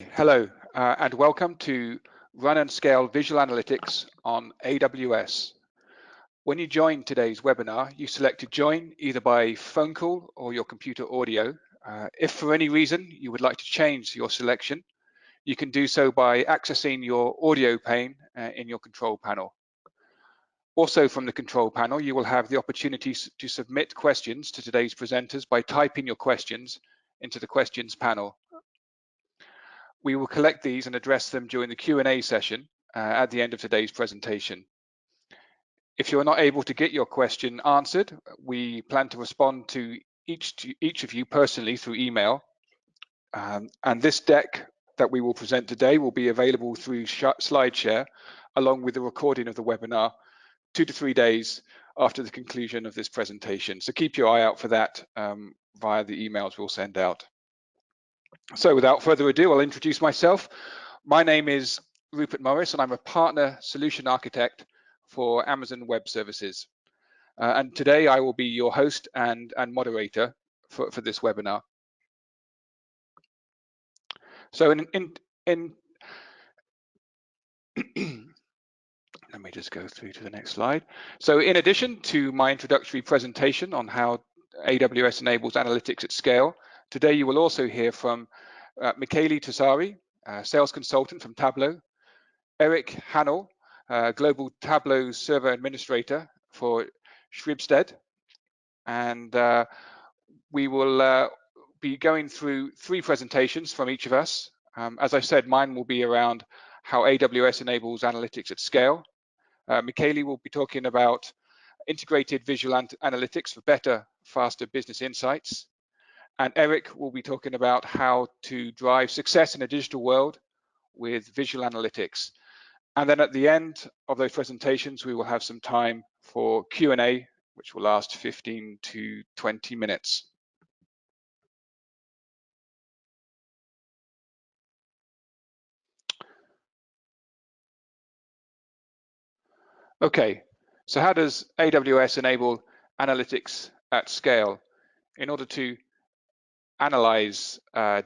Hello, and welcome to Run and Scale Visual Analytics on AWS. When you joined today's webinar, you selected join either by phone call or your computer audio. If for any reason you would like to change your selection, you can do so by accessing your audio pane in your control panel. Also from the control panel, you will have the opportunity to submit questions to today's presenters by typing your questions into the questions panel. We will collect these and address them during the Q&A session at the end of today's presentation. If you're not able to get your question answered, we plan to respond to each of you personally through email. And this deck that we will present today will be available through SlideShare, along with the recording of the webinar 2 to 3 days after the conclusion of this presentation. So keep your eye out for that via the emails we'll send out. So without further ado, I'll introduce myself. My name is Rupert Morris, and I'm a partner solution architect for Amazon Web Services. And today I will be your host and moderator for this webinar. So let me just go through to the next slide. So in addition to my introductory presentation on how AWS enables analytics at scale, today you will also hear from Michele Tesari, sales consultant from Tableau, Eric Hannell, global Tableau server administrator for Shipstead, and we will be going through 3 presentations from each of us. As I said, mine will be around how AWS enables analytics at scale. Michele will be talking about integrated visual analytics for better, faster business insights. And Eric will be talking about how to drive success in a digital world with visual analytics. And then at the end of those presentations, we will have some time for Q&A, which will last 15 to 20 minutes. Okay, so how does AWS enable analytics at scale? In order to analyze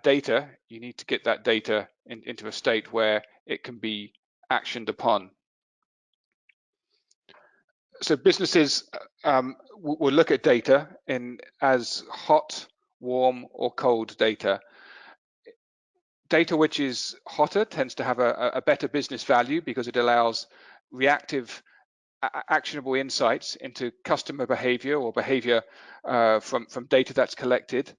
data, you need to get that data into a state where it can be actioned upon. So businesses will look at data as hot, warm, or cold data. Data which is hotter tends to have a better business value because it allows reactive, actionable insights into customer behavior or behavior from data that's collected.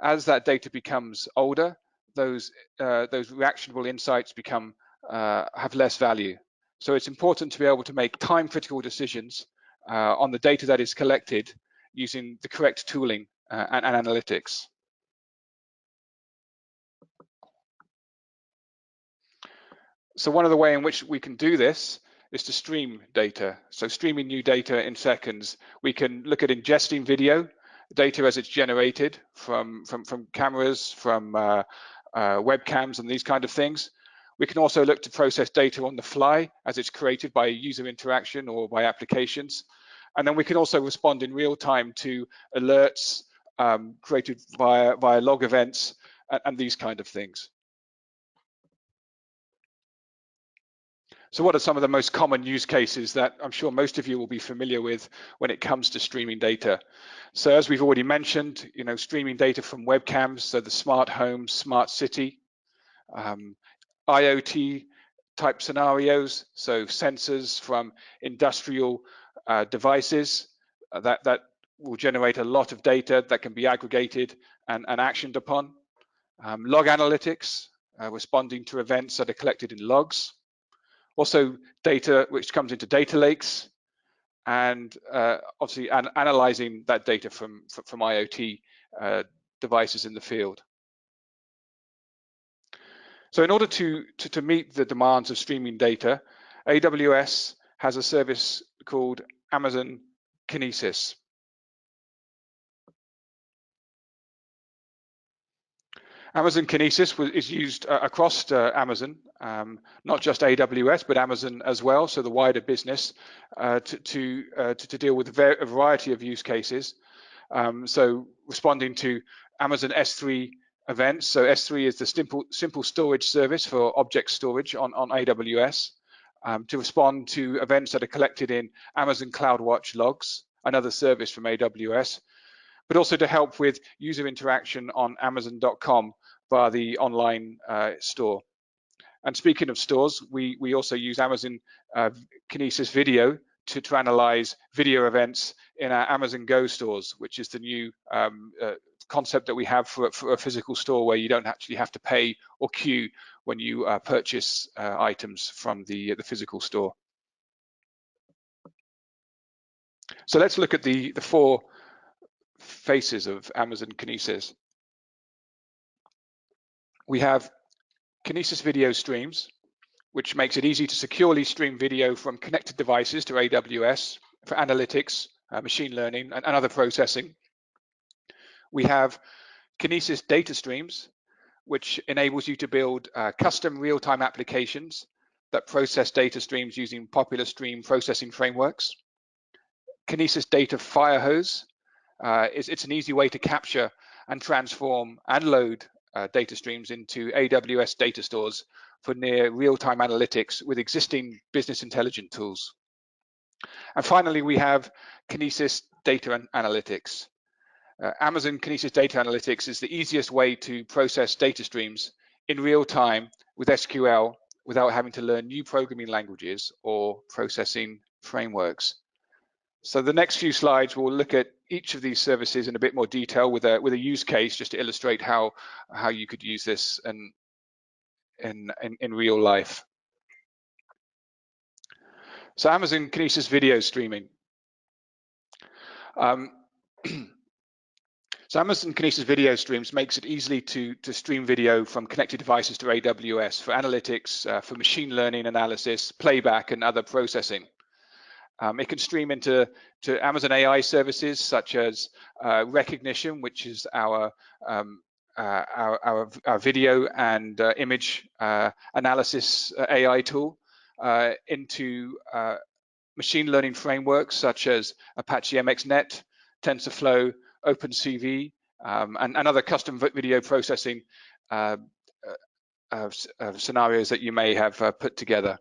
As that data becomes older, those reactionable insights have less value. So it's important to be able to make time-critical decisions on the data that is collected using the correct tooling and analytics. So one of the ways in which we can do this is to stream data. So streaming new data in seconds. We can look at ingesting video, data as it's generated from cameras, from webcams and these kind of things. We can also look to process data on the fly as it's created by user interaction or by applications. And then we can also respond in real time to alerts created via log events and these kind of things. So what are some of the most common use cases that I'm sure most of you will be familiar with when it comes to streaming data? So as we've already mentioned, streaming data from webcams, so the smart home, smart city, IoT type scenarios, so sensors from industrial devices that will generate a lot of data that can be aggregated and actioned upon. Log analytics, responding to events that are collected in logs. Also data which comes into data lakes, and obviously analyzing that data from IoT devices in the field. So in order to meet the demands of streaming data, AWS has a service called Amazon Kinesis. Amazon Kinesis is used across Amazon, not just AWS, but Amazon as well, so the wider business, to deal with a variety of use cases. So responding to Amazon S3 events. So S3 is the simple storage service for object storage on AWS to respond to events that are collected in Amazon CloudWatch logs, another service from AWS, but also to help with user interaction on Amazon.com via the online store. And speaking of stores, we also use Amazon Kinesis Video to analyze video events in our Amazon Go stores, which is the new concept that we have for a physical store where you don't actually have to pay or queue when you purchase items from the physical store. So let's look at the four faces of Amazon Kinesis. We have Kinesis Video Streams, which makes it easy to securely stream video from connected devices to AWS for analytics, machine learning, and other processing. We have Kinesis Data Streams, which enables you to build custom real-time applications that process data streams using popular stream processing frameworks. Kinesis Data Firehose, it's an easy way to capture and transform and load data streams into AWS data stores for near real-time analytics with existing business intelligence tools. And finally, we have Kinesis Data Analytics. Amazon Kinesis Data Analytics is the easiest way to process data streams in real time with SQL without having to learn new programming languages or processing frameworks. So the next few slides will look at each of these services in a bit more detail with a use case, just to illustrate how you could use this in real life. So Amazon Kinesis Video Streaming. So Amazon Kinesis Video Streams makes it easy to stream video from connected devices to AWS for analytics, for machine learning analysis, playback, and other processing. It can stream into Amazon AI services such as Recognition, which is our video and image analysis AI tool, into machine learning frameworks such as Apache MXNet, TensorFlow, OpenCV, and other custom video processing scenarios that you may have put together.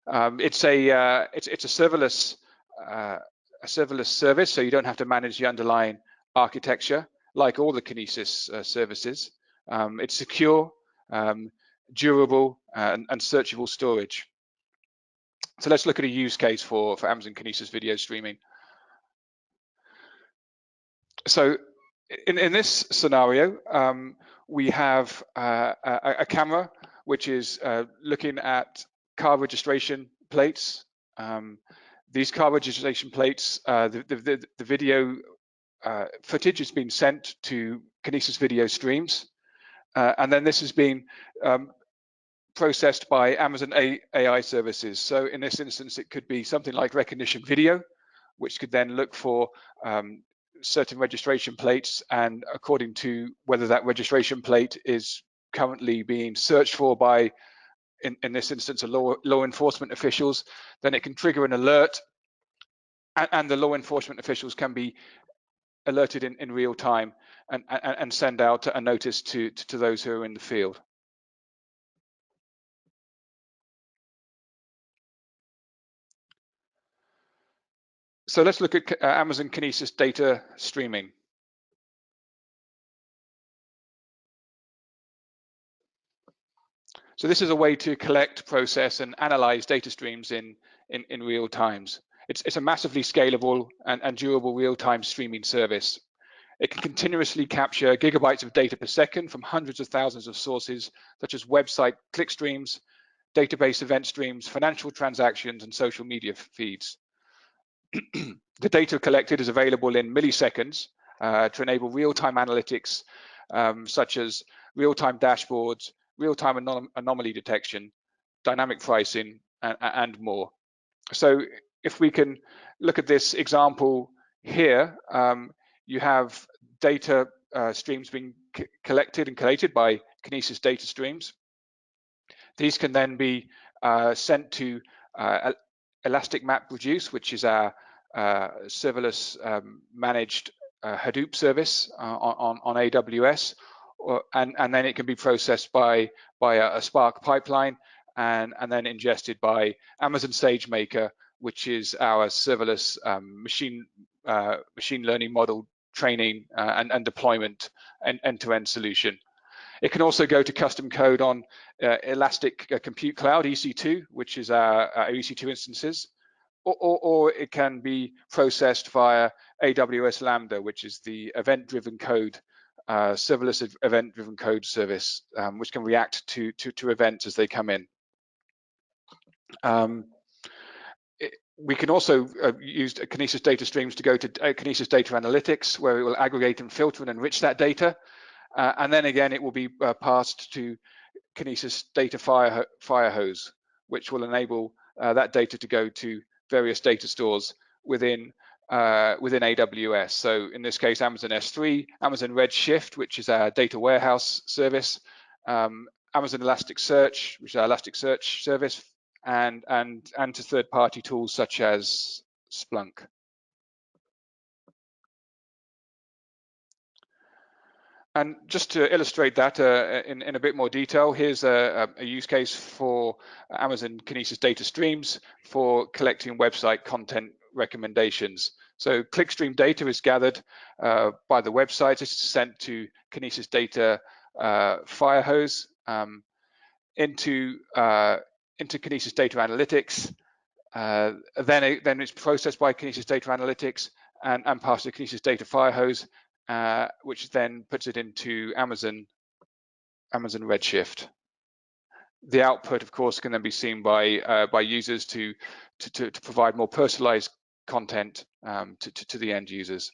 It's a serverless service, so you don't have to manage the underlying architecture like all the Kinesis services. It's secure, durable, and searchable storage. So let's look at a use case for Amazon Kinesis video streaming. So in this scenario, we have a camera which is looking at car registration plates. These car registration plates, the video footage has been sent to Kinesis Video Streams, and then this has been processed by Amazon AI services. So in this instance, it could be something like Recognition Video, which could then look for certain registration plates, and according to whether that registration plate is currently being searched for by, in this instance, law enforcement officials, then it can trigger an alert, and the law enforcement officials can be alerted in real time and send out a notice to those who are in the field. So let's look at Amazon Kinesis data streaming. So this is a way to collect, process, and analyze data streams in real times. It's a massively scalable and durable real-time streaming service. It can continuously capture gigabytes of data per second from hundreds of thousands of sources, such as website click streams, database event streams, financial transactions, and social media feeds. The data collected is available in milliseconds to enable real-time analytics, such as real-time dashboards, real-time anomaly detection, dynamic pricing, and more. So if we can look at this example here, you have data streams being collected and collated by Kinesis data streams. These can then be sent to Elastic MapReduce, which is our serverless managed Hadoop service on AWS, and then it can be processed by a Spark pipeline and then ingested by Amazon SageMaker, which is our serverless machine learning model training and deployment and end-to-end solution. It can also go to custom code on Elastic Compute Cloud, EC2, which is our EC2 instances, or it can be processed via AWS Lambda, which is the event-driven code, serverless event-driven code service, which can react to events as they come in. We can also use Kinesis data streams to go to Kinesis data analytics, where it will aggregate and filter and enrich that data. And then again, it will be passed to Kinesis data firehose, which will enable that data to go to various data stores within AWS. So in this case, Amazon S3, Amazon Redshift, which is our data warehouse service, Amazon Elasticsearch, which is our Elasticsearch service, and to third-party tools such as Splunk. And just to illustrate that in a bit more detail, here's a use case for Amazon Kinesis data streams for collecting website content recommendations. So clickstream data is gathered by the website. It's sent to Kinesis data firehose into Kinesis data analytics. Then it's processed by Kinesis data analytics and passed to Kinesis data firehose, which then puts it into Amazon Redshift. The output, of course, can then be seen by users to provide more personalized content to the end users.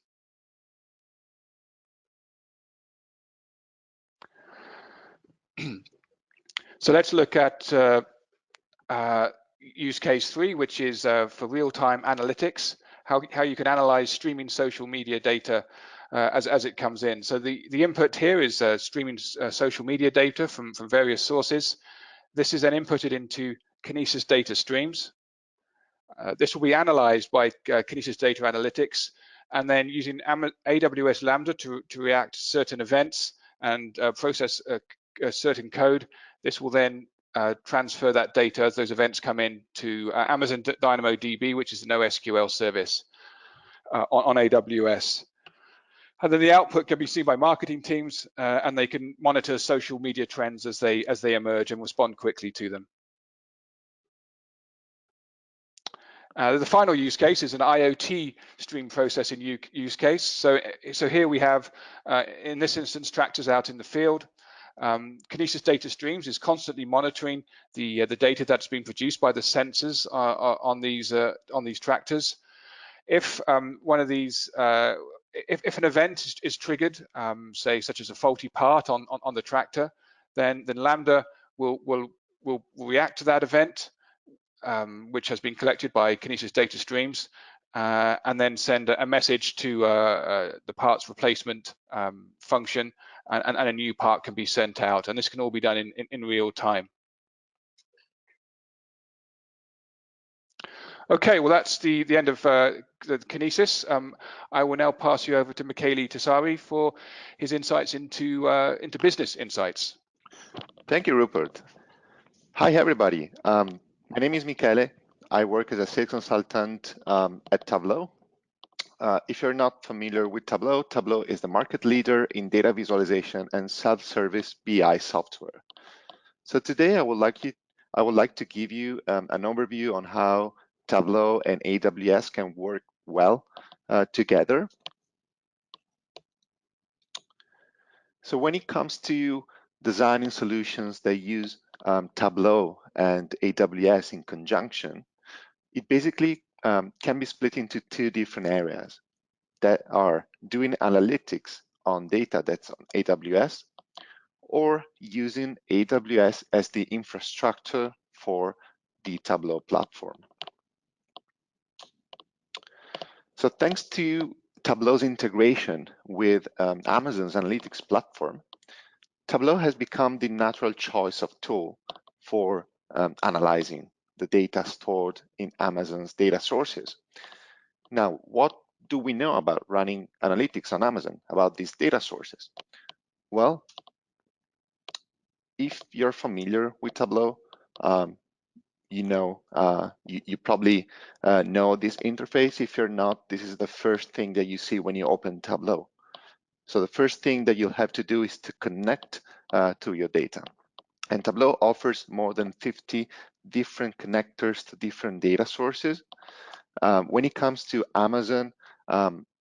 So let's look at use case 3, which is for real-time analytics, how you can analyze streaming social media data as it comes in. So the input here is streaming social media data from various sources. This is then inputted into Kinesis data streams. This will be analyzed by Kinesis data analytics, and then using AWS Lambda to react to certain events and process a certain code. This will then transfer that data as those events come in to Amazon DynamoDB, which is a NoSQL service on AWS. And then the output can be seen by marketing teams, and they can monitor social media trends as they emerge and respond quickly to them. The final use case is an IoT stream processing use case. So here we have, in this instance, tractors out in the field. Kinesis data streams is constantly monitoring the data that's being produced by the sensors on these tractors. If one of these if an event is triggered, say such as a faulty part on the tractor, then Lambda will react to that event, which has been collected by Kinesis data streams, and then send a message to the parts replacement function, and a new part can be sent out. And this can all be done in real time. Okay, well, that's the end of the Kinesis. I will now pass you over to Michele Tessari for his insights into business insights. Thank you, Rupert. Hi, everybody. My name is Michele. I work as a sales consultant at Tableau. If you're not familiar with Tableau, Tableau is the market leader in data visualization and self-service BI software. So today I would like to give you an overview on how Tableau and AWS can work well together. So when it comes to designing solutions that use Tableau and AWS in conjunction, it basically can be split into two different areas that are doing analytics on data that's on AWS, or using AWS as the infrastructure for the Tableau platform. So thanks to Tableau's integration with Amazon's analytics platform, Tableau has become the natural choice of tool for analyzing the data stored in Amazon's data sources. Now, what do we know about running analytics on Amazon, about these data sources? Well, if you're familiar with Tableau, you probably know this interface. If you're not, this is the first thing that you see when you open Tableau. So the first thing that you'll have to do is to connect to your data. And Tableau offers more than 50 different connectors to different data sources. When it comes to Amazon,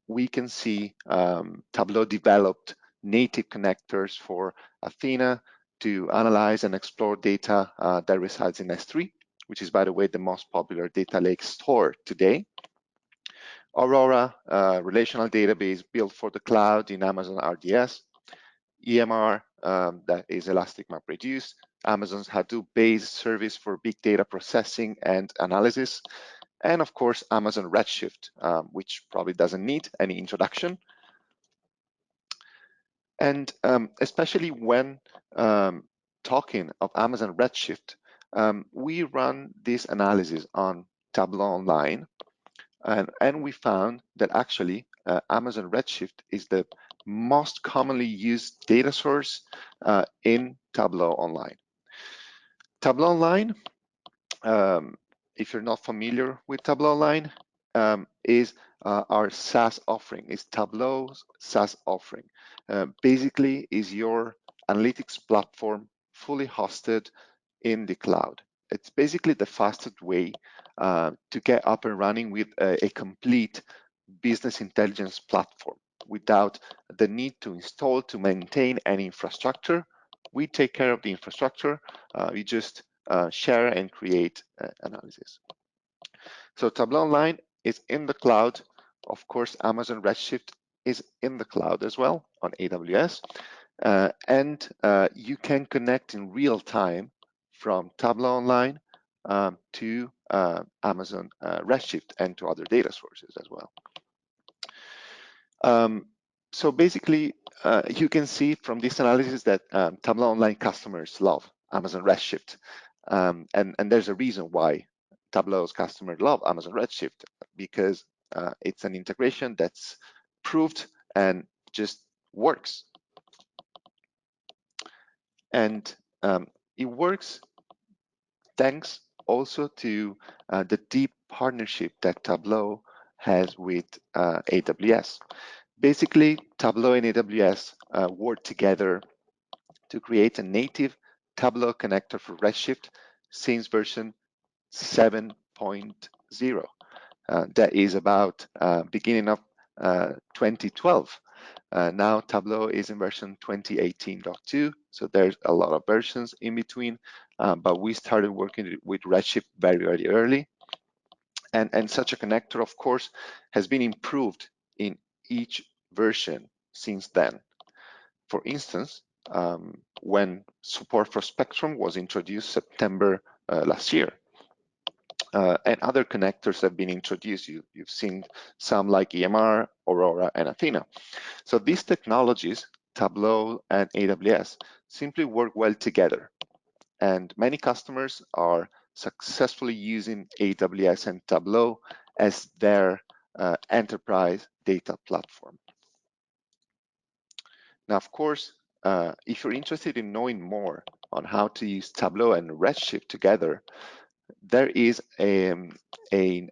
we can see Tableau developed native connectors for Athena to analyze and explore data that resides in S3, which is, by the way, the most popular data lake store today. Aurora, relational database built for the cloud in Amazon RDS. EMR, that is Elastic MapReduce. Amazon's Hadoop-based service for big data processing and analysis. And of course, Amazon Redshift, which probably doesn't need any introduction. And especially when talking of Amazon Redshift, we run this analysis on Tableau Online, and we found that actually Amazon Redshift is the most commonly used data source in Tableau Online. Tableau Online, if you're not familiar with Tableau Online, is our SaaS offering, is Tableau's SaaS offering. Basically is your analytics platform fully hosted in the cloud. It's basically the fastest way to get up and running with a complete business intelligence platform without the need to install, to maintain any infrastructure. We take care of the infrastructure. We just share and create analysis. So Tableau Online is in the cloud. Of course, Amazon Redshift is in the cloud as well on AWS. And you can connect in real time from Tableau Online to Amazon Redshift and to other data sources as well. So basically, you can see from this analysis that Tableau Online customers love Amazon Redshift. And there's a reason why Tableau's customers love Amazon Redshift, because it's an integration that's proved and just works. And it works thanks also to the deep partnership that Tableau has with AWS. Basically, Tableau and AWS work together to create a native Tableau connector for Redshift since version 7.0. That is about beginning of 2012. Now Tableau is in version 2018.2, so there's a lot of versions in between, but we started working with Redshift very, very early. And such a connector, of course, has been improved in each version since then. For instance, when support for Spectrum was introduced September last year, and other connectors have been introduced. You've seen some like EMR, Aurora, and Athena. So these technologies, Tableau and AWS, simply work well together. And many customers are successfully using AWS and Tableau as their enterprise data platform. Now, of course, if you're interested in knowing more on how to use Tableau and Redshift together, there is an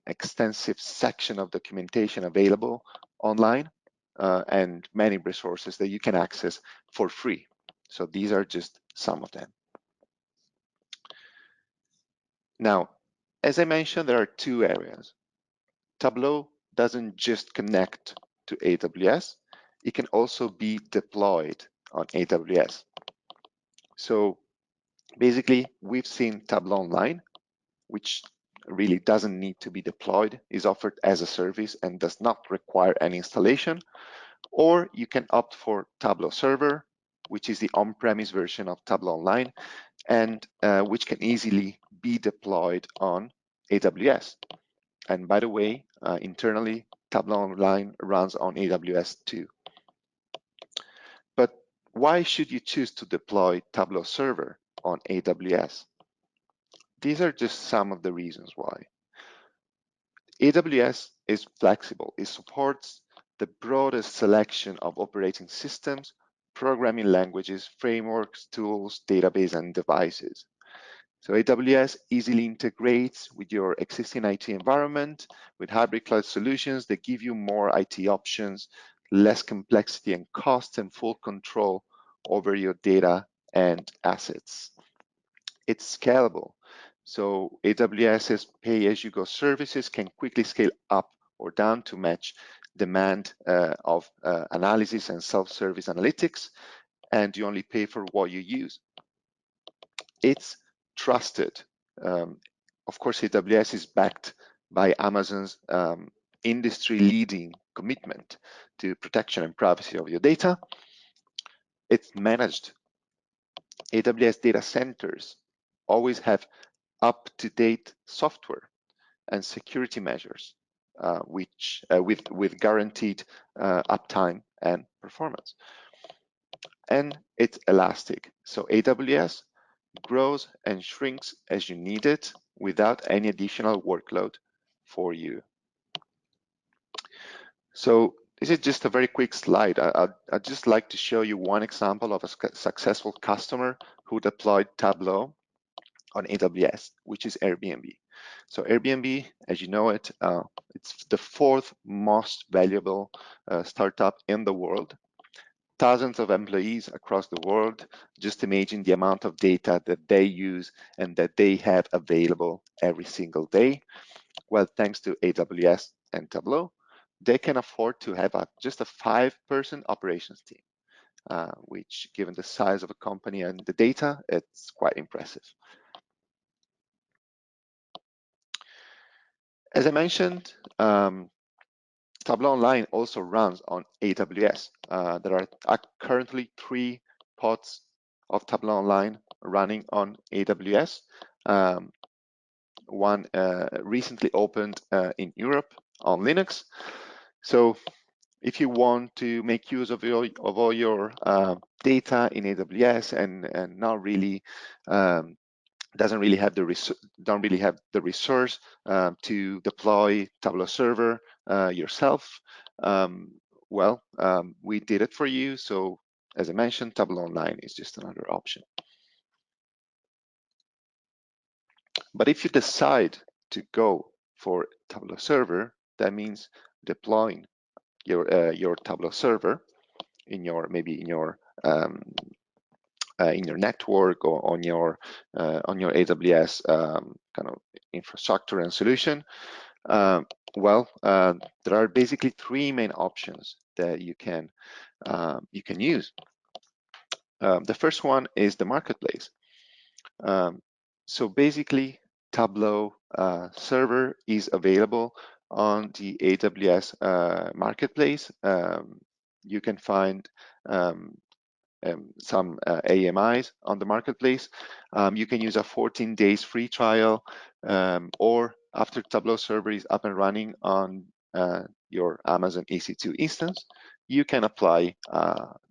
extensive section of documentation available online and many resources that you can access for free. So these are just some of them. Now, as I mentioned, there are two areas. Tableau doesn't just connect to AWS, it can also be deployed on AWS. So basically, we've seen Tableau Online, which really doesn't need to be deployed, is offered as a service and does not require any installation. Or you can opt for Tableau Server, which is the on-premise version of Tableau Online, and which can easily be deployed on AWS. And by the way, internally, Tableau Online runs on AWS too. But why should you choose to deploy Tableau Server on AWS? These are just some of the reasons why. AWS is flexible. It supports the broadest selection of operating systems programming languages, frameworks, tools, database, and devices. So AWS easily integrates with your existing IT environment with hybrid cloud solutions that give you more IT options, less complexity and cost, and full control over your data and assets. It's scalable. So AWS's pay-as-you-go services can quickly scale up or down to match demand of analysis and self-service analytics, and you only pay for what you use. It's trusted. Of course, AWS is backed by Amazon's industry-leading commitment to protection and privacy of your data. It's managed. AWS data centers always have up-to-date software and security measures, with guaranteed uptime and performance. And it's elastic. So AWS grows and shrinks as you need it without any additional workload for you. So this is just a very quick slide. I'd just like to show you one example of a successful customer who deployed Tableau on AWS, which is Airbnb. So Airbnb, as you know it, it's the fourth most valuable startup in the world. Thousands of employees across the world. Just imagine the amount of data that they use and that they have available every single day. Well, thanks to AWS and Tableau, they can afford to have just a 5-person operations team, which, given the size of a company and the data, it's quite impressive. As I mentioned, Tableau Online also runs on AWS. There are currently 3 pods of Tableau Online running on AWS. One recently opened in Europe on Linux. So if you want to make use of all your data in AWS and not really don't really have the resource to deploy Tableau server yourself, we did it for you. So as I mentioned, Tableau Online is just another option. But if you decide to go for Tableau server, that means deploying your Tableau server in your network or on your AWS kind of infrastructure and solution. There are basically 3 main options that you can use. The first one is the marketplace. So basically, Tableau server is available on the AWS marketplace. You can find some AMIs on the marketplace. You can use a 14 days free trial, or after Tableau server is up and running on your Amazon EC2 instance, you can apply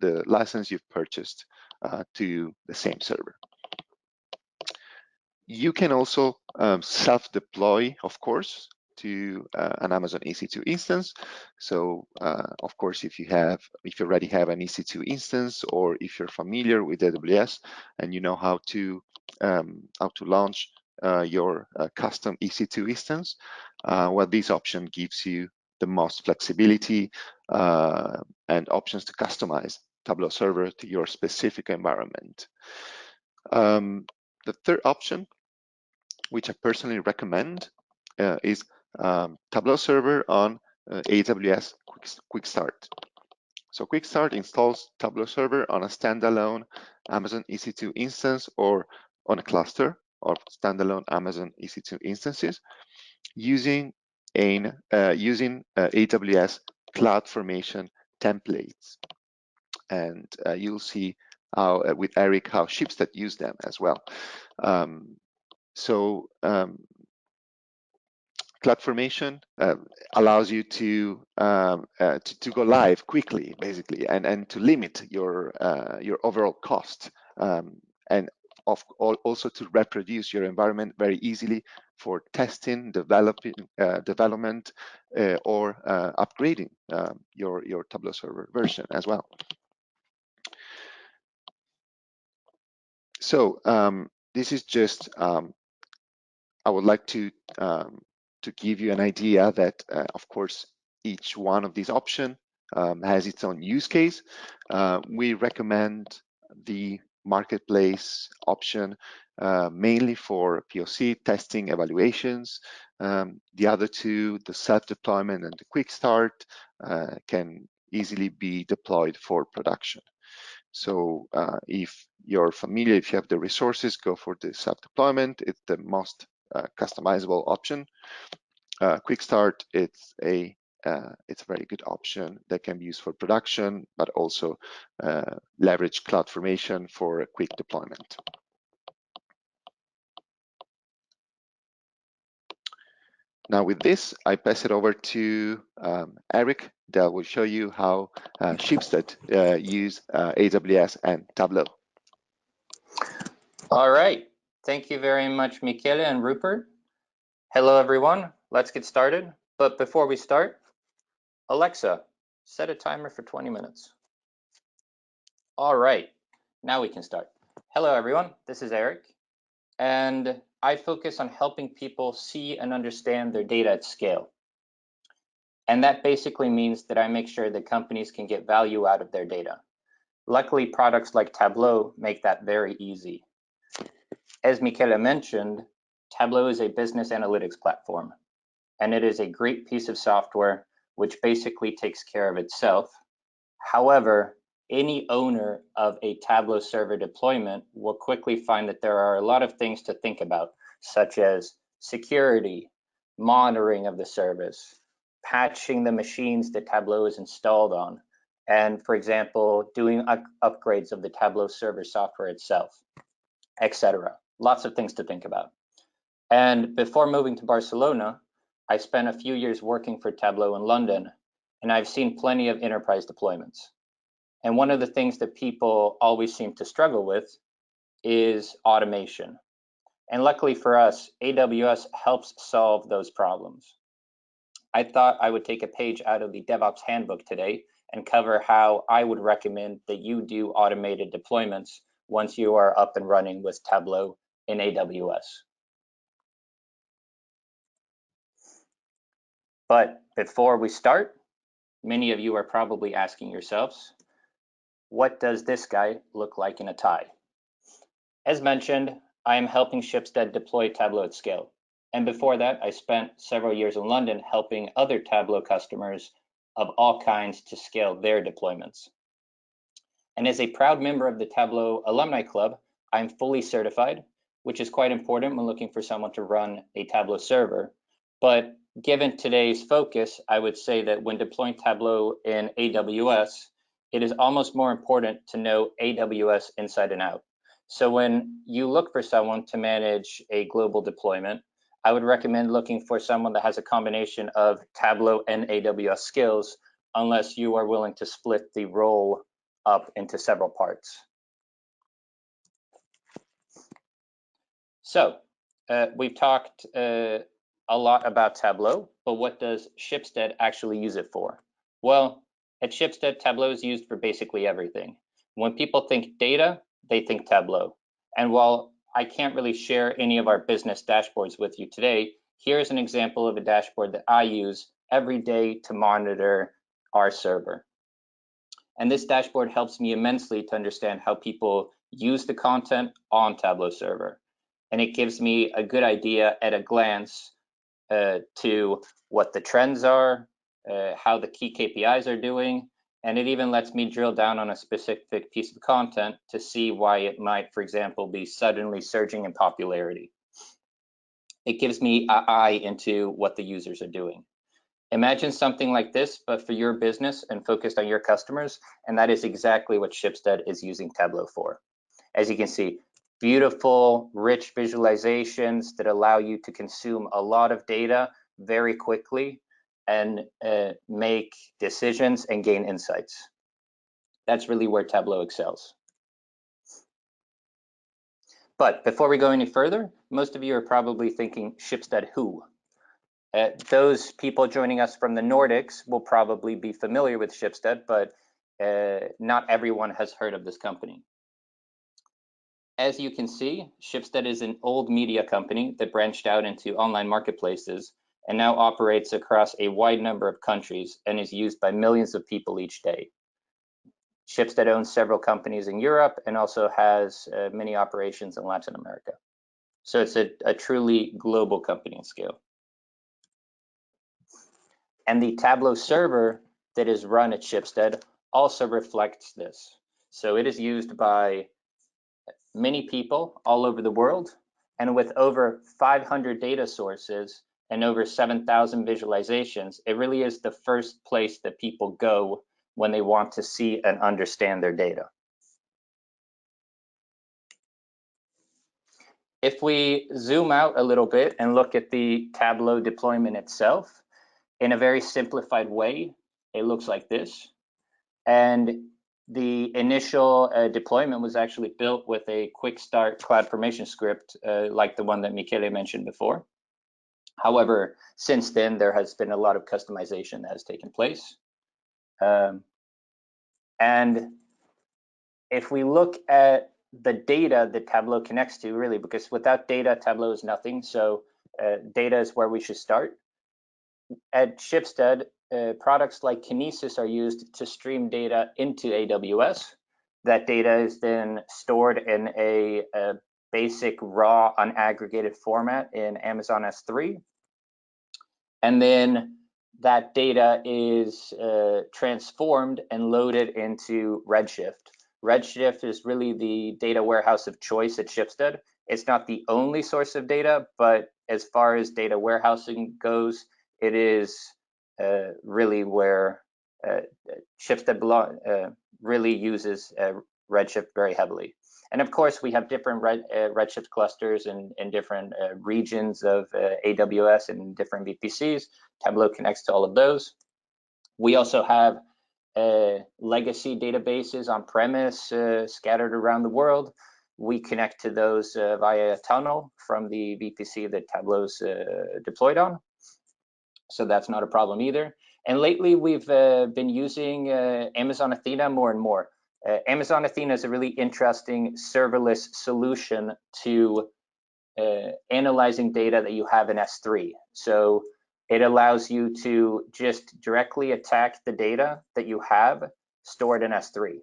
the license you've purchased to the same server. You can also self-deploy, of course, to an Amazon EC2 instance. So, of course, if you already have an EC2 instance, or if you're familiar with AWS and you know how to launch your custom EC2 instance, this option gives you the most flexibility and options to customize Tableau server to your specific environment. The third option, which I personally recommend, is Tableau server on AWS Quick Start. So Quick Start installs Tableau server on a standalone Amazon EC2 instance or on a cluster of standalone Amazon EC2 instances using AWS CloudFormation templates. And you'll see with Eric how Shipstead used them as well. CloudFormation allows you to go live quickly, basically, and to limit your overall cost, and also to reproduce your environment very easily for testing, development, or upgrading your Tableau server version as well. So this is just, I would like to give you an idea that, of course, each one of these options has its own use case. We recommend the marketplace option mainly for POC testing evaluations. The other two, the self-deployment and the quick start, can easily be deployed for production. So if you're familiar, if you have the resources, go for the self-deployment. It's the most customizable option. Quick start, it's a very good option that can be used for production, but also leverage CloudFormation for a quick deployment. Now with this, I pass it over to Eric that will show you how Shipstead use AWS and Tableau. All right. Thank you very much, Michele and Rupert. Hello, everyone. Let's get started. But before we start, Alexa, set a timer for 20 minutes. All right. Now we can start. Hello, everyone. This is Eric. And I focus on helping people see and understand their data at scale. And that basically means that I make sure that companies can get value out of their data. Luckily, products like Tableau make that very easy. As Michele mentioned, Tableau is a business analytics platform, and it is a great piece of software which basically takes care of itself. However, any owner of a Tableau server deployment will quickly find that there are a lot of things to think about, such as security, monitoring of the service, patching the machines that Tableau is installed on, and, for example, doing upgrades of the Tableau server software itself, etc. Lots of things to think about. And before moving to Barcelona, I spent a few years working for Tableau in London, and I've seen plenty of enterprise deployments. And one of the things that people always seem to struggle with is automation. And luckily for us, AWS helps solve those problems. I thought I would take a page out of the DevOps handbook today and cover how I would recommend that you do automated deployments once you are up and running with Tableau in AWS. But before we start, many of you are probably asking yourselves, what does this guy look like in a tie? As mentioned, I am helping Shipstead deploy Tableau at scale. And before that, I spent several years in London helping other Tableau customers of all kinds to scale their deployments. And as a proud member of the Tableau Alumni Club, I'm fully certified, which is quite important when looking for someone to run a Tableau server. But given today's focus, I would say that when deploying Tableau in AWS, it is almost more important to know AWS inside and out. So when you look for someone to manage a global deployment, I would recommend looking for someone that has a combination of Tableau and AWS skills, unless you are willing to split the role up into several parts. So we've talked a lot about Tableau, but what does Shipstead actually use it for? Well, at Shipstead, Tableau is used for basically everything. When people think data, they think Tableau. And while I can't really share any of our business dashboards with you today, here's an example of a dashboard that I use every day to monitor our server. And this dashboard helps me immensely to understand how people use the content on Tableau server. And it gives me a good idea at a glance to what the trends are, how the key KPIs are doing, and it even lets me drill down on a specific piece of content to see why it might, for example, be suddenly surging in popularity. It gives me an eye into what the users are doing. Imagine something like this, but for your business and focused on your customers, and that is exactly what Shipstead is using Tableau for. As you can see, beautiful, rich visualizations that allow you to consume a lot of data very quickly and make decisions and gain insights. That's really where Tableau excels. But before we go any further, most of you are probably thinking, Shipstead who? Those people joining us from the Nordics will probably be familiar with Shipstead, but not everyone has heard of this company. As you can see, Shipstead is an old media company that branched out into online marketplaces and now operates across a wide number of countries and is used by millions of people each day. Shipstead owns several companies in Europe and also has many operations in Latin America. So it's a truly global company in scale. And the Tableau server that is run at Shipstead also reflects this. So it is used by many people all over the world, and with over 500 data sources and over 7,000 visualizations, it really is the first place that people go when they want to see and understand their data. If we zoom out a little bit and look at the Tableau deployment itself, in a very simplified way, it looks like this. And the initial deployment was actually built with a quick start CloudFormation script like the one that Michele mentioned before. However, since then, there has been a lot of customization that has taken place. And if we look at the data that Tableau connects to, really, because without data, Tableau is nothing. So data is where we should start. At Shipstead, products like Kinesis are used to stream data into AWS. That data is then stored in a basic raw unaggregated format in Amazon S3. And then that data is transformed and loaded into Redshift. Redshift is really the data warehouse of choice at Shipstead. It's not the only source of data, but as far as data warehousing goes, it is really where Shipstead really uses Redshift very heavily. And of course, we have different Redshift clusters in different regions of AWS and different VPCs. Tableau connects to all of those. We also have legacy databases on premise scattered around the world. We connect to those via a tunnel from the VPC that Tableau's deployed on. So that's not a problem either. And lately, we've been using Amazon Athena more and more. Amazon Athena is a really interesting serverless solution to analyzing data that you have in S3. So it allows you to just directly attack the data that you have stored in S3.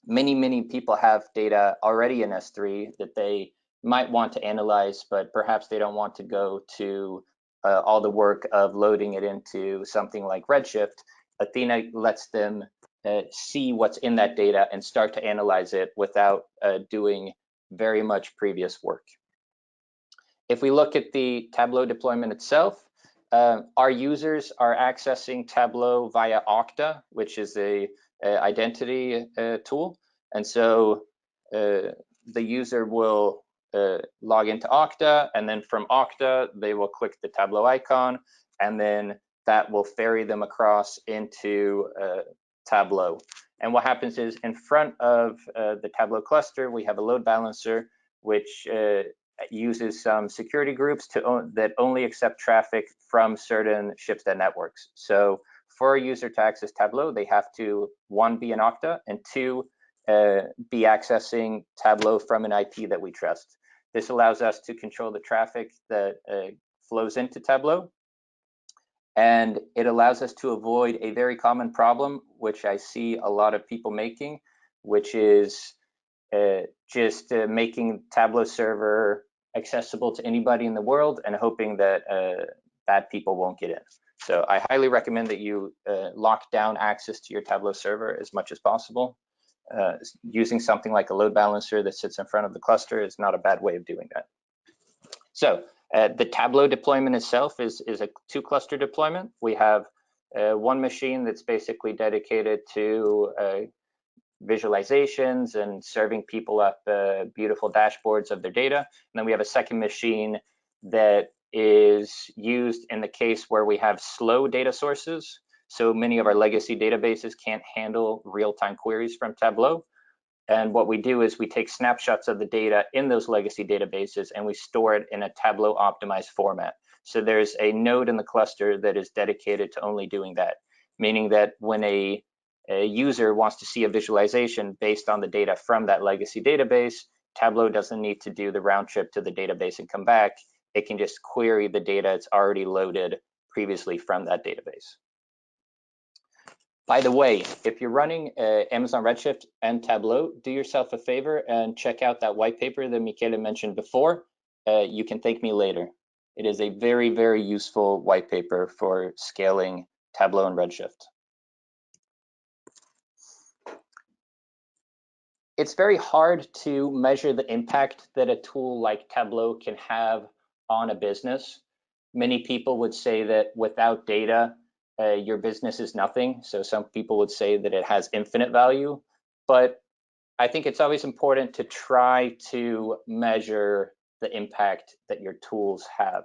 Many people have data already in S3 that they might want to analyze, but perhaps they don't want to go to all the work of loading it into something like Redshift. Athena lets them see what's in that data and start to analyze it without doing very much previous work. If we look at the Tableau deployment itself, our users are accessing Tableau via Okta, which is a identity tool. And so the user will log into Okta, and then from Okta, they will click the Tableau icon, and then that will ferry them across into Tableau. And what happens is in front of the Tableau cluster, we have a load balancer, which uses some security groups that only accept traffic from certain Shipstead networks. So for a user to access Tableau, they have to, one, be in Okta, and two, be accessing Tableau from an IP that we trust. This allows us to control the traffic that flows into Tableau. And it allows us to avoid a very common problem, which I see a lot of people making, which is just making Tableau server accessible to anybody in the world and hoping that bad people won't get in. So I highly recommend that you lock down access to your Tableau server as much as possible. Using something like a load balancer that sits in front of the cluster is not a bad way of doing that. So the Tableau deployment itself is a 2-cluster deployment. We have one machine that's basically dedicated to visualizations and serving people up beautiful dashboards of their data. And then we have a second machine that is used in the case where we have slow data sources. So many of our legacy databases can't handle real-time queries from Tableau. And what we do is we take snapshots of the data in those legacy databases and we store it in a Tableau optimized format. So there's a node in the cluster that is dedicated to only doing that, meaning that when a a user wants to see a visualization based on the data from that legacy database, Tableau doesn't need to do the round trip to the database and come back. It can just query the data it's already loaded previously from that database. By the way, if you're running Amazon Redshift and Tableau, do yourself a favor and check out that white paper that Michele mentioned before. You can thank me later. It is a very, very useful white paper for scaling Tableau and Redshift. It's very hard to measure the impact that a tool like Tableau can have on a business. Many people would say that without data, your business is nothing. So some people would say that it has infinite value, but I think it's always important to try to measure the impact that your tools have.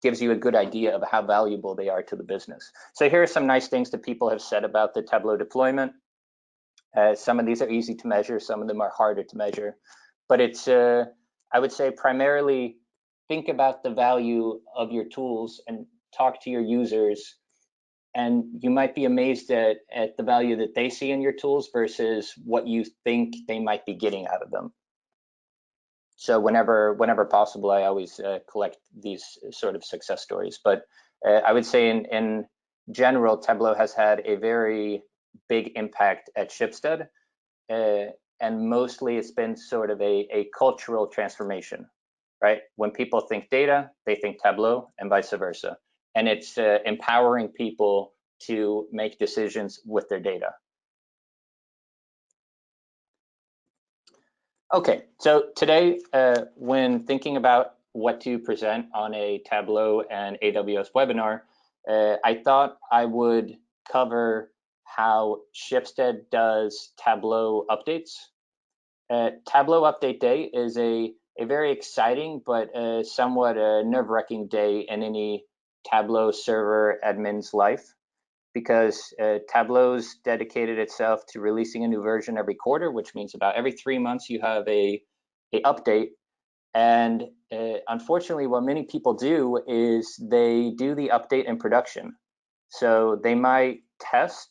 Gives you a good idea of how valuable they are to the business. So here are some nice things that people have said about the Tableau deployment. Some of these are easy to measure, some of them are harder to measure, but it's, I would say, primarily think about the value of your tools and talk to your users, and you might be amazed at the value that they see in your tools versus what you think they might be getting out of them. So whenever possible, I always collect these sort of success stories. But I would say in general, Tableau has had a very big impact at Shipstead, and mostly it's been sort of a cultural transformation, right? When people think data, they think Tableau, and vice versa. And it's empowering people to make decisions with their data. Okay, so today, when thinking about what to present on a Tableau and AWS webinar, I thought I would cover how Shipstead does Tableau updates. Tableau Update Day is a very exciting but somewhat nerve-wracking day in any Tableau server admin's life, because Tableau's dedicated itself to releasing a new version every quarter, which means about every 3 months you have a update. And unfortunately, what many people do is they do the update in production. So they might test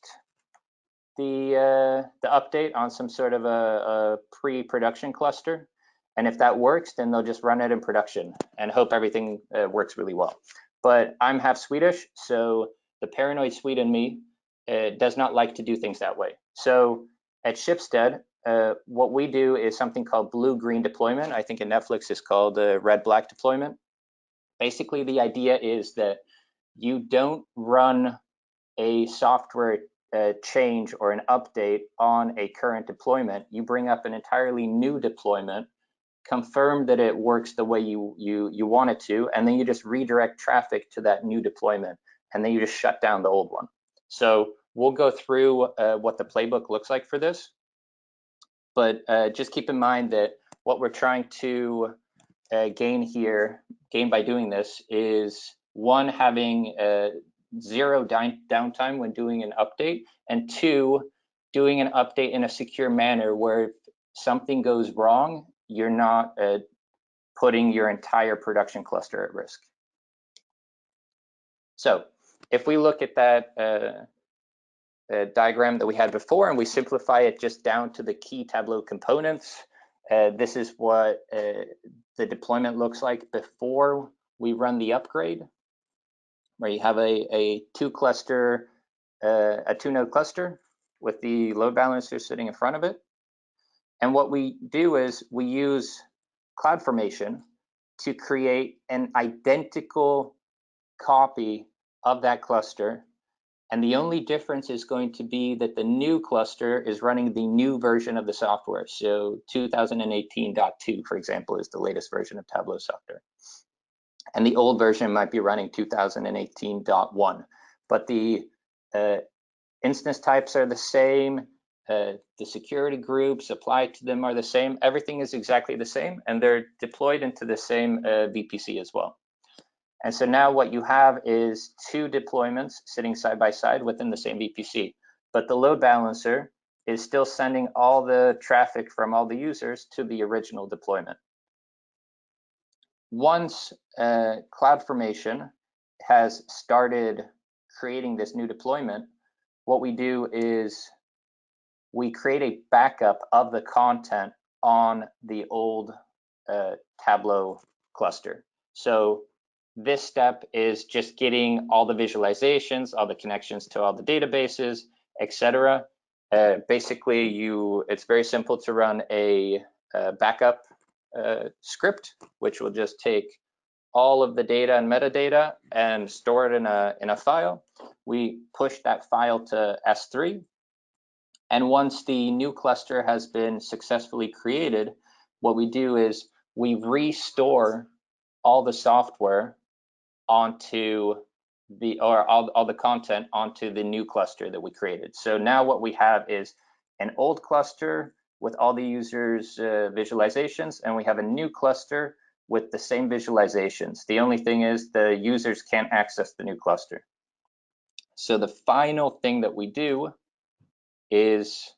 the update on some sort of a pre-production cluster, and if that works, then they'll just run it in production and hope everything works really well. But I'm half Swedish, so the paranoid Swede in me does not like to do things that way. So at Shipstead, what we do is something called blue-green deployment. I think in Netflix it's called red-black deployment. Basically, the idea is that you don't run a software change or an update on a current deployment. You bring up an entirely new deployment, confirm that it works the way you want it to, and then you just redirect traffic to that new deployment, and then you just shut down the old one. So we'll go through what the playbook looks like for this, but just keep in mind that what we're trying to gain by doing this is, one, having zero downtime when doing an update, and two, doing an update in a secure manner where if something goes wrong, you're not putting your entire production cluster at risk. So if we look at that diagram that we had before and we simplify it just down to the key Tableau components, this is what the deployment looks like before we run the upgrade, where you have a two-node cluster with the load balancer sitting in front of it. And what we do is we use CloudFormation to create an identical copy of that cluster. And the only difference is going to be that the new cluster is running the new version of the software. So 2018.2, for example, is the latest version of Tableau software. And the old version might be running 2018.1. But the instance types are the same. The security groups applied to them are the same. Everything is exactly the same, and they're deployed into the same VPC as well. And so now what you have is two deployments sitting side by side within the same VPC, but the load balancer is still sending all the traffic from all the users to the original deployment. Once CloudFormation has started creating this new deployment, what we do is we create a backup of the content on the old Tableau cluster. So this step is just getting all the visualizations, all the connections to all the databases, etc. Basically, it's very simple to run a backup script, which will just take all of the data and metadata and store it in a file. We push that file to S3, and once the new cluster has been successfully created, what we do is we restore all the software onto all the content onto the new cluster that we created. So now what we have is an old cluster with all the users' visualizations, and we have a new cluster with the same visualizations. The only thing is the users can't access the new cluster. So the final thing that we do is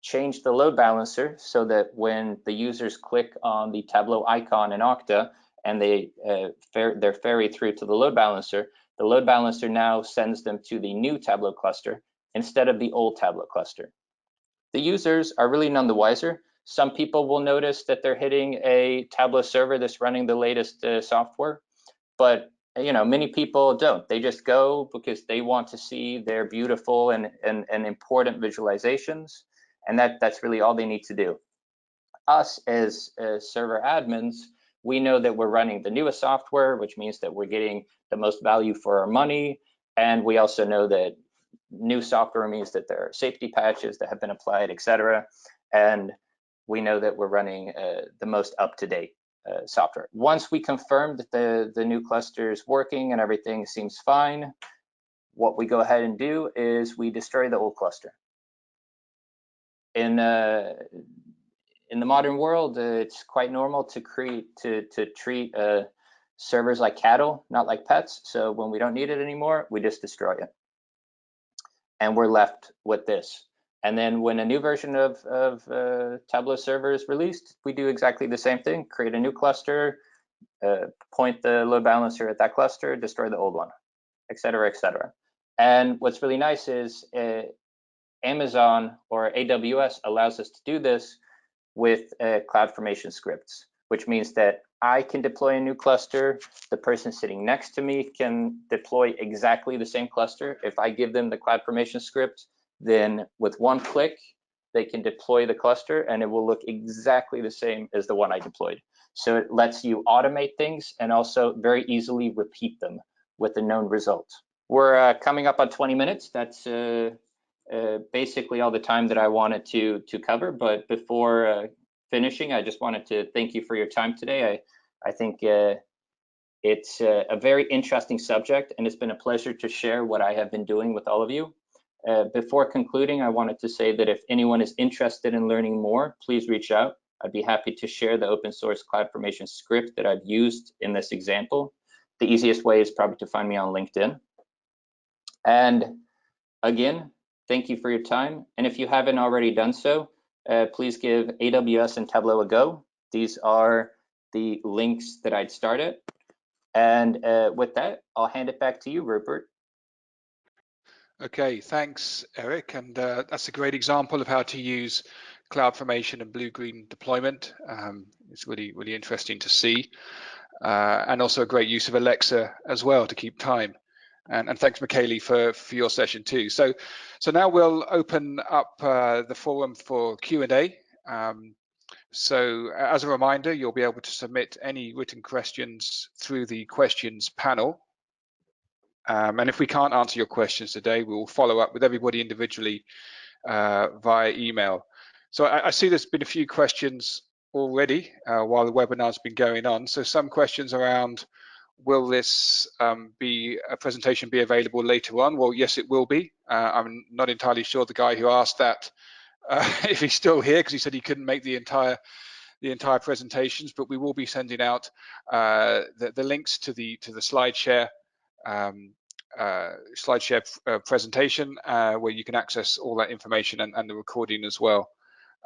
change the load balancer so that when the users click on the Tableau icon in Okta and they're ferried through to the load balancer now sends them to the new Tableau cluster instead of the old Tableau cluster. The users are really none the wiser. Some people will notice that they're hitting a Tableau server that's running the latest software, but many people don't. They just go because they want to see their beautiful and important visualizations, and that's really all they need to do. Us as server admins, we know that we're running the newest software, which means that we're getting the most value for our money, and we also know that new software means that there are safety patches that have been applied, etc. And we know that we're running the most up-to-date software. Once we confirm that the new cluster is working and everything seems fine, what we go ahead and do is we destroy the old cluster. In the modern world, it's quite normal to treat servers like cattle, not like pets. So when we don't need it anymore, we just destroy it, and we're left with this. And then when a new version of Tableau server is released, we do exactly the same thing: create a new cluster, point the load balancer at that cluster, destroy the old one, etc., etc. And what's really nice is Amazon or AWS allows us to do this with CloudFormation scripts, which means that I can deploy a new cluster. The person sitting next to me can deploy exactly the same cluster. If I give them the CloudFormation script, then with one click, they can deploy the cluster and it will look exactly the same as the one I deployed. So it lets you automate things and also very easily repeat them with the known result. We're coming up on 20 minutes. That's basically all the time that I wanted to cover. But before finishing, I just wanted to thank you for your time today. I think it's a very interesting subject, and it's been a pleasure to share what I have been doing with all of you. Before concluding, I wanted to say that if anyone is interested in learning more, please reach out. I'd be happy to share the open source CloudFormation script that I've used in this example. The easiest way is probably to find me on LinkedIn. And again, thank you for your time. And if you haven't already done so, please give AWS and Tableau a go. These are the links that I'd start at. And with that, I'll hand it back to you, Rupert. Okay, thanks, Eric. And that's a great example of how to use CloudFormation and blue-green deployment. It's really, really interesting to see. And also a great use of Alexa as well to keep time. And thanks, Michele, for your session too. So now we'll open up the forum for Q&A. So as a reminder, you'll be able to submit any written questions through the questions panel. And if we can't answer your questions today, we will follow up with everybody individually via email. So I see there's been a few questions already while the webinar's been going on. So some questions around, will this presentation be available later on? Well, yes, it will be. I'm not entirely sure the guy who asked that if he's still here, because he said he couldn't make the entire presentations, but we will be sending out the links to the SlideShare presentation where you can access all that information and the recording as well.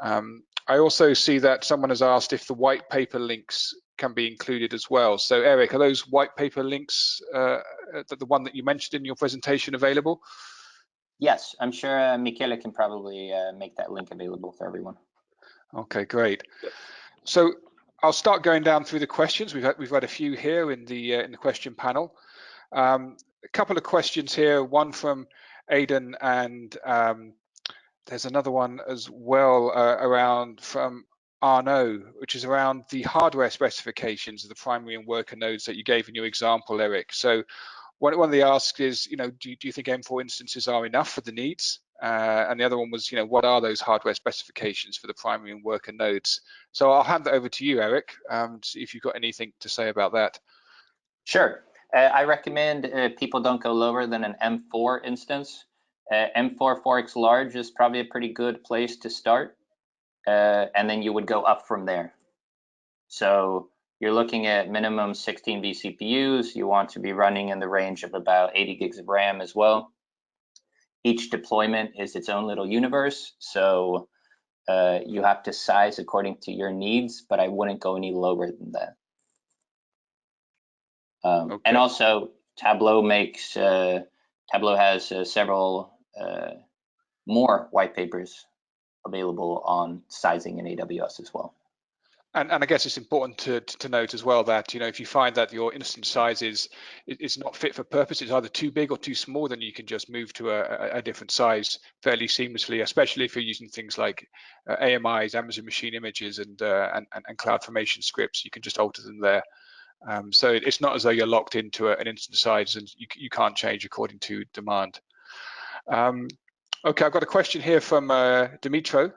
I also see that someone has asked if the white paper links can be included as well. So Eric, are those white paper links, the one that you mentioned in your presentation, available? Yes, I'm sure Michele can probably make that link available for everyone. Okay, great. So I'll start going down through the questions. We've had a few here in the question panel. A couple of questions here. One from Aidan, and there's another one as well around from Arnaud, which is around the hardware specifications of the primary and worker nodes that you gave in your example, Eric. So one of the asks is, do you think M4 instances are enough for the needs? And the other one was, what are those hardware specifications for the primary and worker nodes? So I'll hand that over to you, Eric, see if you've got anything to say about that. Sure. I recommend people don't go lower than an M4 instance. M4 4x large is probably a pretty good place to start, and then you would go up from there. So you're looking at minimum 16 vCPUs. You want to be running in the range of about 80 gigs of RAM as well. Each deployment is its own little universe, so you have to size according to your needs, but I wouldn't go any lower than that. Okay. And also, Tableau has several more white papers available on sizing in AWS as well. And I guess it's important to note as well that, if you find that your instance size is not fit for purpose, it's either too big or too small, then you can just move to a different size fairly seamlessly, especially if you're using things like AMIs, Amazon Machine Images, and CloudFormation scripts. You can just alter them there. So it's not as though you're locked into an instance size and you can't change according to demand. Okay, I've got a question here from Dimitro.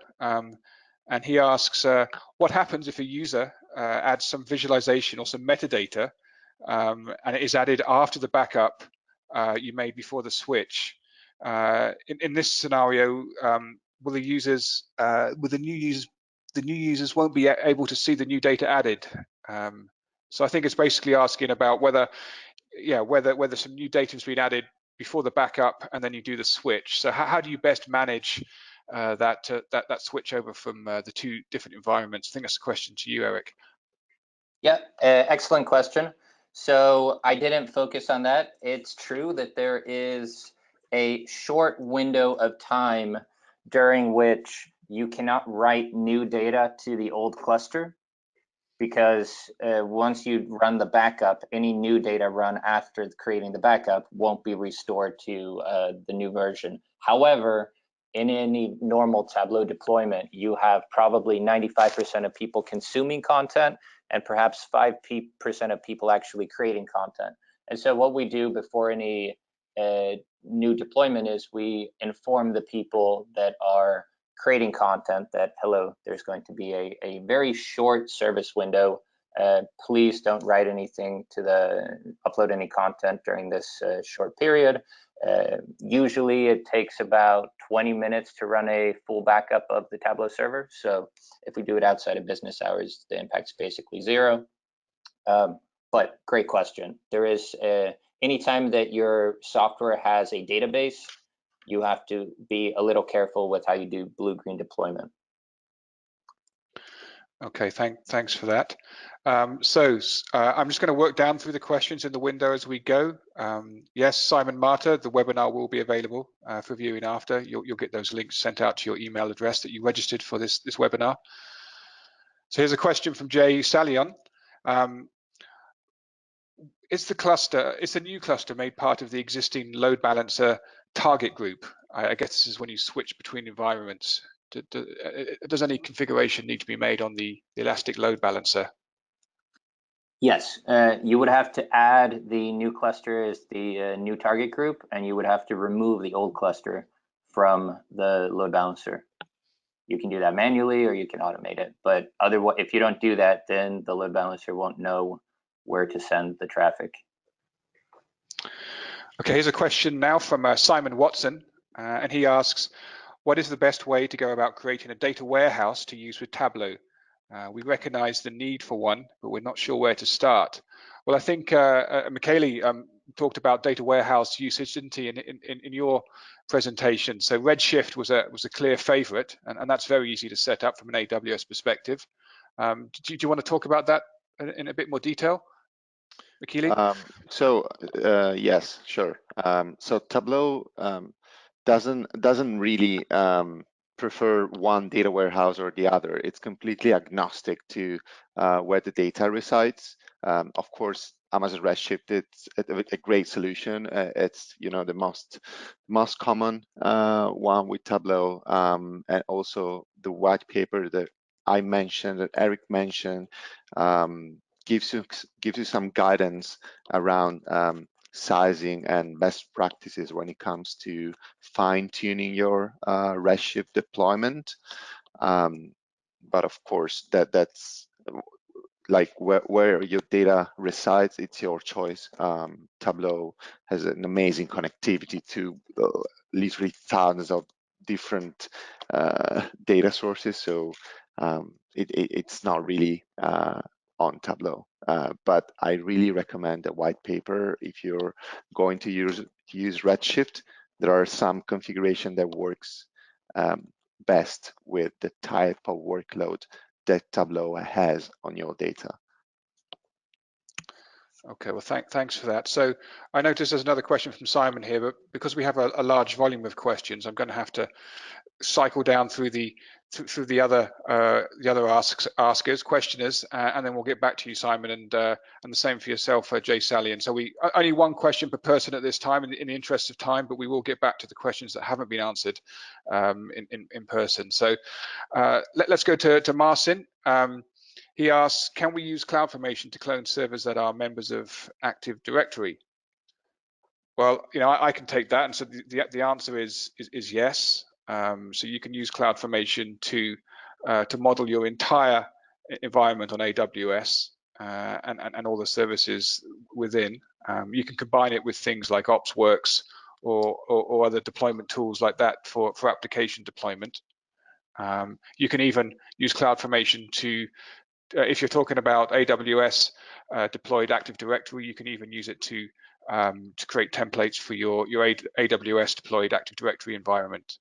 And he asks, what happens if a user adds some visualization or some metadata and it is added after the backup you made before the switch? In this scenario, will the new users won't be able to see the new data added? So I think it's basically asking about whether some new data has been added before the backup and then you do the switch. So how do you best manage that switch over from the two different environments? I think that's a question to you, Eric. Yeah, excellent question. So I didn't focus on that. It's true that there is a short window of time during which you cannot write new data to the old cluster, because once you run the backup, any new data run after creating the backup won't be restored to the new version. However, in any normal Tableau deployment, you have probably 95% of people consuming content and perhaps 5% of people actually creating content. And so what we do before any new deployment is we inform the people that are creating content that, hello, there's going to be a very short service window. Please don't write anything upload any content during this short period. Usually it takes about 20 minutes to run a full backup of the Tableau server. So if we do it outside of business hours, the impact's basically zero. But great question. There is anytime that your software has a database, you have to be a little careful with how you do blue-green deployment. Okay, thanks for that. So I'm just going to work down through the questions in the window as we go. Yes, Simon Marta, the webinar will be available for viewing after. You'll get those links sent out to your email address that you registered for this webinar. So here's a question from Jay Salion. Is the new cluster made part of the existing load balancer target group? I guess this is when you switch between environments. Does any configuration need to be made on the Elastic load balancer? Yes, you would have to add the new cluster as the new target group, and you would have to remove the old cluster from the load balancer. You can do that manually or you can automate it, but otherwise, if you don't do that, then the load balancer won't know where to send the traffic. Okay, here's a question now from Simon Watson, and he asks, what is the best way to go about creating a data warehouse to use with Tableau? We recognize the need for one, but we're not sure where to start. Well, I think Michele talked about data warehouse usage, didn't he, in your presentation? So Redshift was a clear favorite, and that's very easy to set up from an AWS perspective. Do you want to talk about that in a bit more detail, Michele? Yes, sure. So Tableau doesn't really prefer one data warehouse or the other. It's completely agnostic to where the data resides. Of course, Amazon Redshift, it's a great solution. It's the most common one with Tableau, and also the white paper that I mentioned, that Eric mentioned, gives you some guidance around sizing and best practices when it comes to fine-tuning your Redshift deployment. But of course, that's like where your data resides, it's your choice. Tableau has an amazing connectivity to literally thousands of different data sources, so it's not really on Tableau. But I really recommend a white paper if you're going to use Redshift. There are some configuration that works best with the type of workload that Tableau has on your data. Okay, well, thanks for that. So I noticed there's another question from Simon here, but because we have a large volume of questions, I'm going to have to cycle down through the other askers, questioners, and then we'll get back to you, Simon, and the same for yourself, Jay Salian. So we only one question per person at this time, in the interest of time, but we will get back to the questions that haven't been answered in person. So let's go to Marcin. He asks, can we use CloudFormation to clone servers that are members of Active Directory? Well, I can take that, and so the answer is yes. So you can use CloudFormation to model your entire environment on AWS and all the services within. You can combine it with things like OpsWorks or other deployment tools like that for application deployment. You can even use CloudFormation to if you're talking about AWS deployed Active Directory, you can even use it to create templates for your AWS deployed Active Directory environment.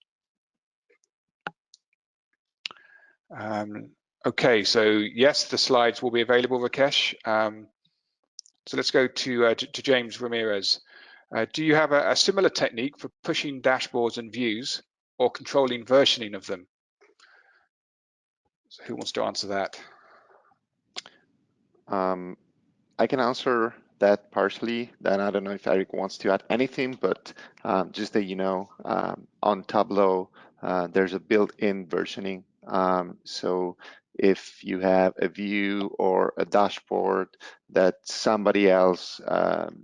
Okay, so yes, the slides will be available, Rakesh. So let's go to James Ramirez. Do you have a similar technique for pushing dashboards and views or controlling versioning of them? So who wants to answer that? I can answer that partially. Then I don't know if Eric wants to add anything, but just that on Tableau, there's a built-in versioning. So if you have a view or a dashboard that somebody else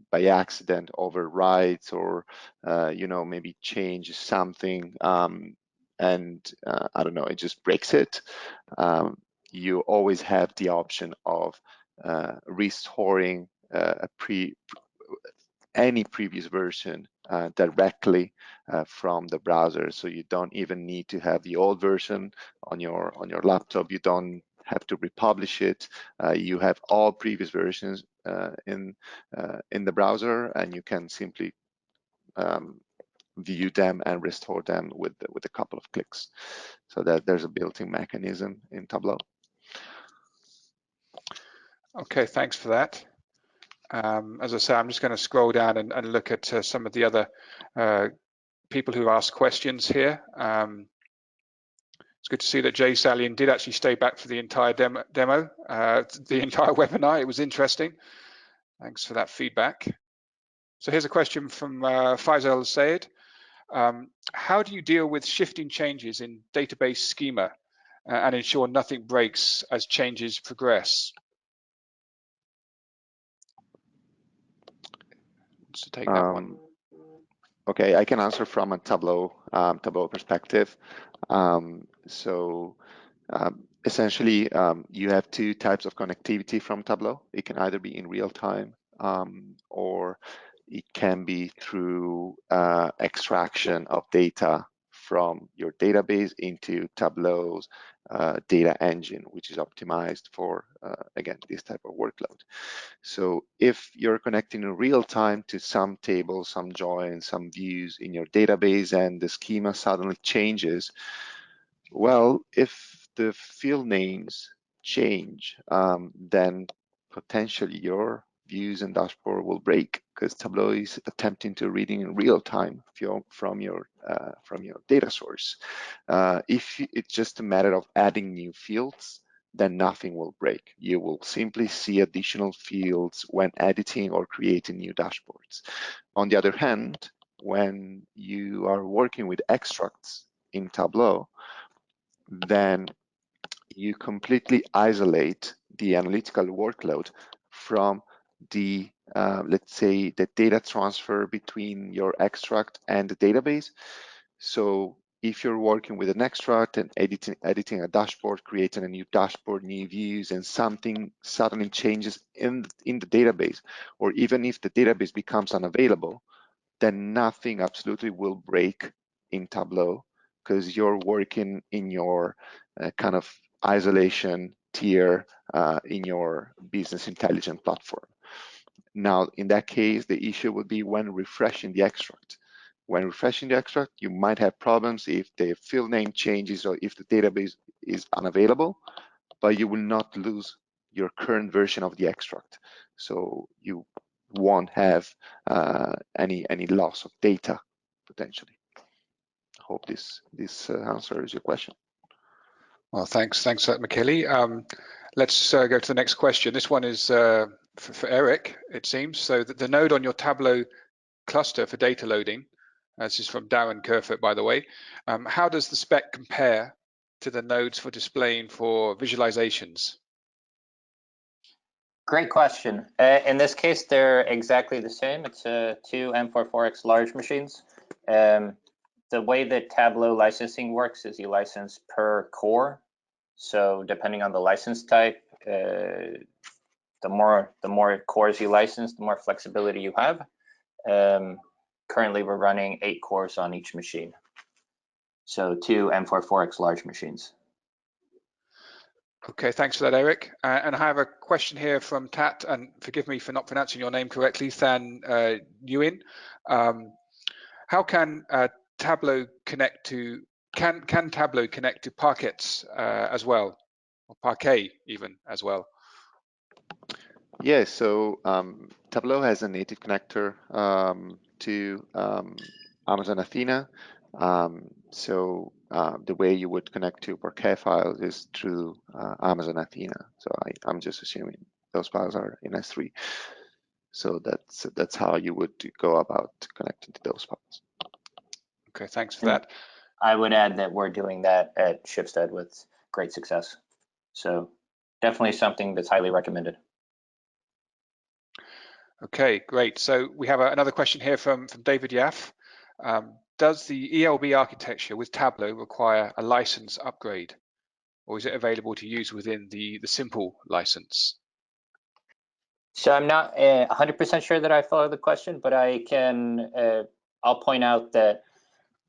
by accident overrides or maybe changes something and I don't know, it just breaks it, you always have the option of restoring any previous version directly from the browser, so you don't even need to have the old version on your laptop. You don't have to republish it. You have all previous versions in the browser, and you can simply view them and restore them with a couple of clicks. So that there's a built-in mechanism in Tableau. Okay, thanks for that. As I say, I'm just going to scroll down and look at some of the other people who asked questions here. It's good to see that Jay Salian did actually stay back for the entire demo, the entire webinar. It was interesting. Thanks for that feedback. So here's a question from Faisal Sayed. How do you deal with shifting changes in database schema and ensure nothing breaks as changes progress? To take that one. Okay, I can answer from a Tableau perspective. Essentially, you have two types of connectivity from Tableau. It can either be in real time or it can be through extraction of data from your database into Tableau's data engine, which is optimized for, again, this type of workload. So if you're connecting in real time to some tables, some joins, some views in your database, and the schema suddenly changes, well, if the field names change, then potentially your views and dashboard will break, because Tableau is attempting to read in real time from your data source. If it's just a matter of adding new fields, then nothing will break. You will simply see additional fields when editing or creating new dashboards. On the other hand, when you are working with extracts in Tableau, then you completely isolate the analytical workload from the, let's say, the data transfer between your extract and the database. So if you're working with an extract and editing a dashboard, creating a new dashboard, new views, and something suddenly changes in the database, or even if the database becomes unavailable, then nothing absolutely will break in Tableau, because you're working in your kind of isolation tier in your business intelligence platform. Now, in that case, the issue would be when refreshing the extract. When refreshing the extract, you might have problems if the field name changes or if the database is unavailable, but you will not lose your current version of the extract. So you won't have any loss of data potentially. I hope this answers your question. Well, thanks for that, Michele. Let's go to the next question. This one is for Eric, it seems. So the node on your Tableau cluster for data loading, this is from Darren Kerfoot, by the way. How does the spec compare to the nodes for displaying for visualizations? Great question. In this case, they're exactly the same. It's two M44X large machines. The way that Tableau licensing works is you license per core. So depending on the license type, the more cores you license, the more flexibility you have. Currently, we're running 8 cores on each machine. So 2 M44X large machines. Okay, thanks for that, Eric. And I have a question here from Tat, and forgive me for not pronouncing your name correctly, Than Nguyen. How can Tableau connect to, can Tableau connect to Parquets as well, or Parquet even as well? Yeah, so Tableau has a native connector to Amazon Athena. So the way you would connect to Parquet files is through Amazon Athena. So I'm just assuming those files are in S3. So that's how you would go about connecting to those files. Okay, thanks for that. I would add that we're doing that at Shipstead with great success. So definitely something that's highly recommended. Okay, great. So we have another question here from David Yaff. Does the ELB architecture with Tableau require a license upgrade, or is it available to use within the simple license? So I'm not 100% sure that I follow the question, but I can, I'll point out that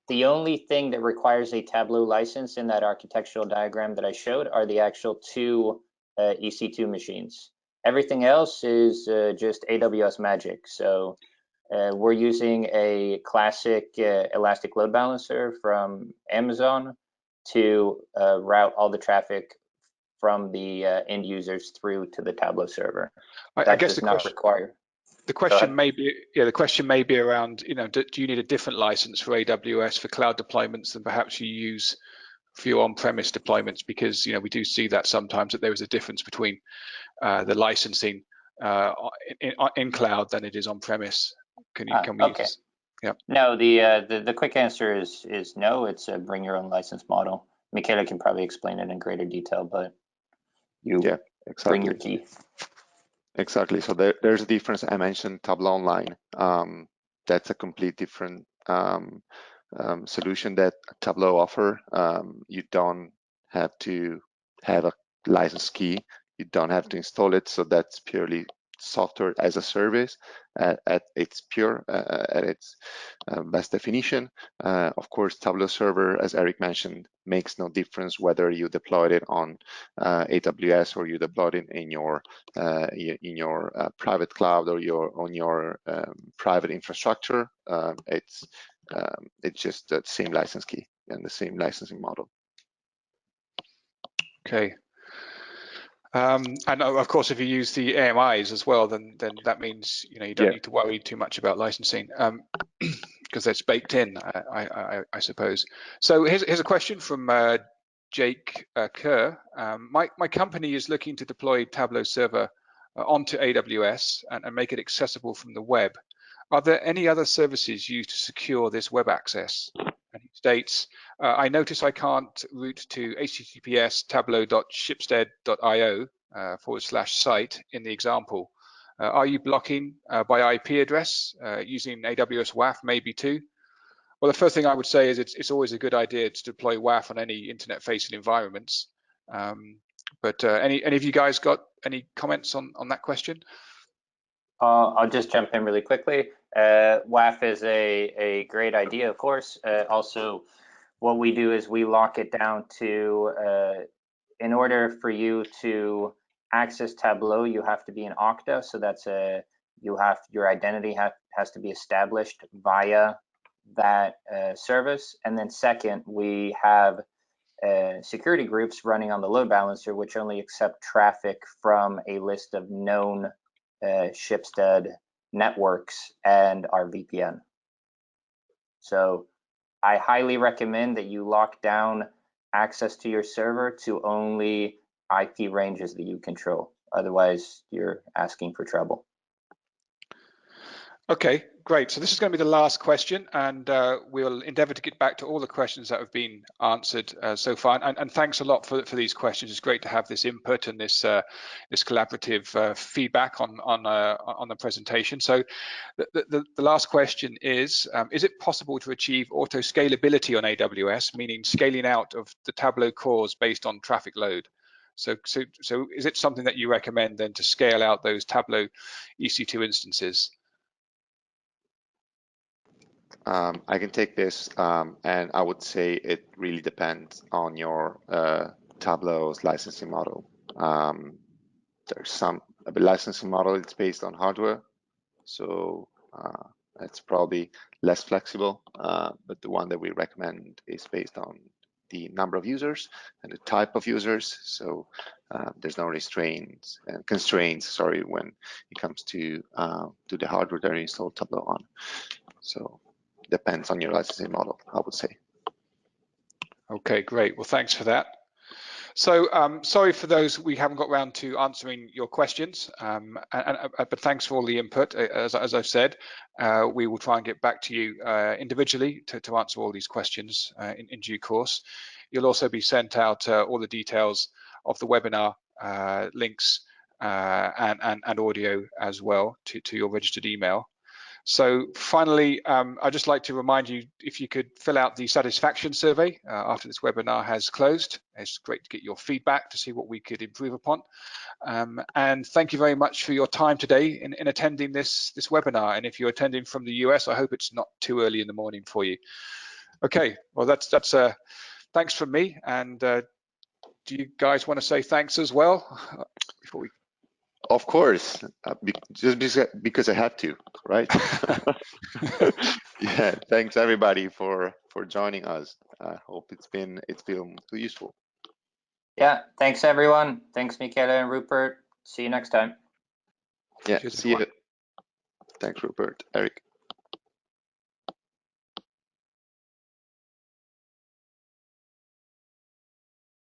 the only thing that requires a Tableau license in that architectural diagram that I showed are the actual 2 EC2 machines. Everything else is just AWS magic. So we're using a classic elastic load balancer from Amazon to route all the traffic from the end users through to the Tableau server. I guess the question, require. The question may be, the question may be around, do you need a different license for AWS for cloud deployments than perhaps you use for your on-premise deployments? Because we do see that sometimes that there is a difference between the licensing in cloud than it is on-premise. Can we okay. use? Yeah. No, the quick answer is no. It's a bring your own license model. Michele can probably explain it in greater detail, but you exactly. bring your key. Exactly. So there's a difference. I mentioned Tableau Online. That's a complete different solution that Tableau offer. You don't have to have a license key. You don't have to install it. So that's purely software as a service at its pure, at its best definition. Of course, Tableau server, as Eric mentioned, makes no difference whether you deployed it on AWS or you deployed it in your private cloud or on your private infrastructure. It's just the same license key and the same licensing model. Okay. And of course, if you use the AMIs as well, then that means you don't need to worry too much about licensing because that's baked in, I suppose. So here's a question from Jake Kerr. My company is looking to deploy Tableau server onto AWS and make it accessible from the web. Are there any other services used to secure this web access? And he states, I notice I can't route to https tableau.shipstead.io /site in the example. Are you blocking by IP address using AWS WAF maybe too? Well, the first thing I would say is it's always a good idea to deploy WAF on any internet-facing environments. But any of you guys got any comments on that question? I'll just jump in really quickly. WAF is a great idea, of course. Also, what we do is we lock it down to, in order for you to access Tableau, you have to be in Okta. So that's your identity has to be established via that service. And then second, we have security groups running on the load balancer, which only accept traffic from a list of known Shipstead networks and our VPN. So I highly recommend that you lock down access to your server to only IP ranges that you control. Otherwise, you're asking for trouble. Okay, great. So this is going to be the last question, and we'll endeavour to get back to all the questions that have been answered so far. And thanks a lot for these questions. It's great to have this input and this collaborative feedback on the presentation. So the last question is it possible to achieve auto scalability on AWS, meaning scaling out of the Tableau cores based on traffic load? So is it something that you recommend then to scale out those Tableau EC2 instances? I can take this, and I would say it really depends on your Tableau's licensing model. There's some licensing model it's based on hardware, so it's probably less flexible, but the one that we recommend is based on the number of users and the type of users, so there's no constraints, sorry, when it comes to the hardware that you install Tableau on. So depends on your licensing model, I would say. Okay, great. Well, thanks for that. So sorry for those we haven't got around to answering your questions, but thanks for all the input. As I've said, we will try and get back to you individually to answer all these questions in due course. You'll also be sent out all the details of the webinar links and audio as well to your registered email. So finally, I'd just like to remind you, if you could fill out the satisfaction survey after this webinar has closed. It's great to get your feedback to see what we could improve upon. And thank you very much for your time today in attending this webinar. And if you're attending from the US, I hope it's not too early in the morning for you. Okay, well, that's thanks from me. And do you guys want to say thanks as well before we? Of course, just because I have to, right? Yeah, thanks everybody for joining us. I hope it's been useful. Yeah, thanks everyone. Thanks Michele and Rupert. See you next time. Yeah, Cheers, see you. Thanks Rupert, Eric.